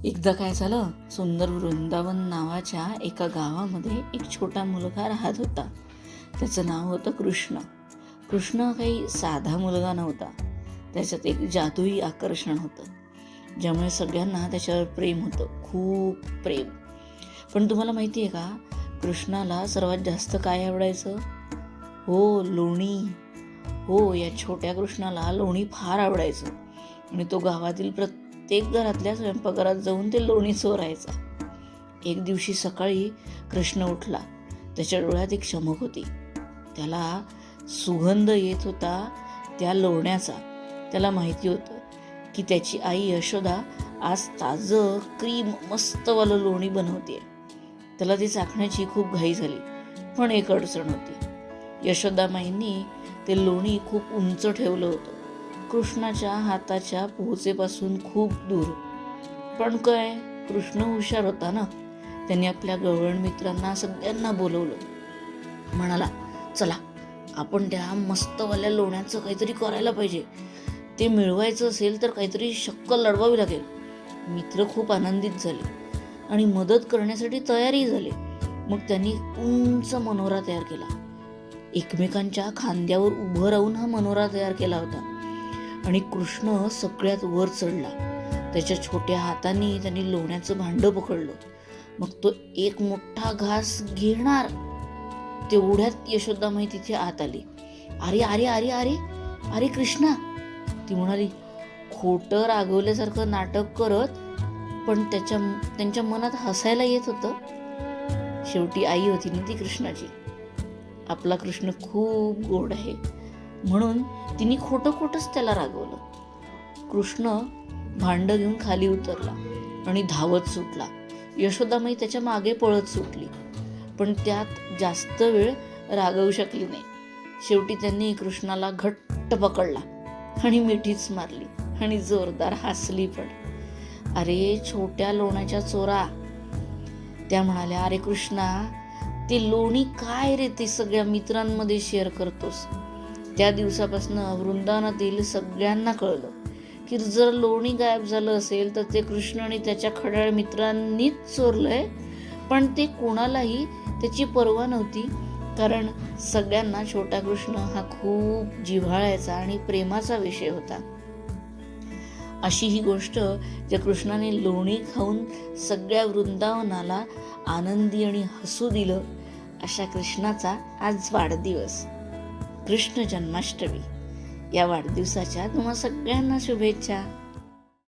एकदा काय झालं, सुंदर वृंदावन नावाच्या एका गावामध्ये एक छोटा मुलगा राहत होता. त्याचं नाव होतं कृष्ण. कृष्ण काही साधा मुलगा नव्हता. त्याच्यात एक जादुई आकर्षण होतं, ज्यामुळे सगळ्यांना त्याच्यावर प्रेम होतं, खूप प्रेम. पण तुम्हाला माहिती आहे का, कृष्णाला सर्वात जास्त काय आवडायचं? हो, लोणी. हो, या छोट्या कृष्णाला लोणी फार आवडायचं आणि तो गावातील प्रत्येक घरातल्या स्वयंपाकघरात जाऊन ते लोणी चोरायचा. एक दिवशी सकाळी कृष्ण उठला. त्याच्या डोळ्यात एक चमक होती. त्याला सुगंध येत होता त्या लोण्याचा. त्याला माहिती होतं की त्याची आई यशोदा आज ताजं क्रीम मस्तवालं लोणी बनवते. त्याला ते चाखण्याची खूप घाई झाली. पण एक अडचण होती. यशोदामाईंनी ते लोणी खूप उंच ठेवलं होतं, कृष्णाच्या हाताच्या पोहोचेपासून खूप दूर. पण काय, कृष्ण हुशार होता ना. त्यांनी आपल्या गवळण मित्रांना सगळ्यांना बोलवलं. म्हणाला, चला आपण त्या मस्तवाल्या लोण्याचं काहीतरी करायला पाहिजे. ते मिळवायचं असेल तर काहीतरी शक्कल लढवावी लागेल. मित्र खूप आनंदित झाले आणि मदत करण्यासाठी तयारही झाले. मग त्यांनी उंच मनोरा तयार केला. एकमेकांच्या खांद्यावर उभं राहून हा मनोरा तयार केला होता आणि कृष्ण सगळ्यात वर चढला. त्याच्या छोट्या हातांनी त्यांनी लोण्याचं भांडं पकडलं. मग तो एक मोठा घास घेणार तेवढ्यात यशोदामाई तिथे आत आली. अरे अरे अरे अरे अरे कृष्णा, ती म्हणाली, खोटं रागवल्यासारखं नाटक करत, पण त्यांच्या मनात हसायला येत होतं. शेवटी आई होती ना ती कृष्णाची. आपला कृष्ण खूप गोड आहे म्हणून तिने खोटंच त्याला रागवलं. कृष्ण भांड घेऊन खाली उतरला आणि धावत सुटला. यशोदामाई त्याच्या मागे पळत सुटली, पण त्यात जास्त वेळ रागवू शकली नाही. शेवटी त्यांनी कृष्णाला घट्ट पकडला आणि मिठीच मारली आणि जोरदार हसली पण. अरे छोट्या लोण्याच्या चोरा, त्या म्हणाल्या, अरे कृष्णा, ते लोणी काय रे ते सगळ्या मित्रांमध्ये शेअर करतोस. त्या दिवसापासून वृंदावनातील सगळ्यांना कळलं की जर लोणी गायब झालं असेल तर ते कृष्ण आणि त्याच्या खड्याळ मित्रांनीच चोरलंय. पण ते कोणालाही त्याची पर्वा नव्हती, कारण सगळ्यांना छोटा कृष्ण हा खूप जिव्हाळ्याचा आणि प्रेमाचा विषय होता. अशी ही गोष्ट ज्या कृष्णाने लोणी खाऊन सगळ्या वृंदावनाला आनंदी आणि हसू दिलं, अशा कृष्णाचा आज वाढदिवस, कृष्ण जन्माष्टमी. या वाढदिवसाच्या तुम्हा सगळ्यांना शुभेच्छा.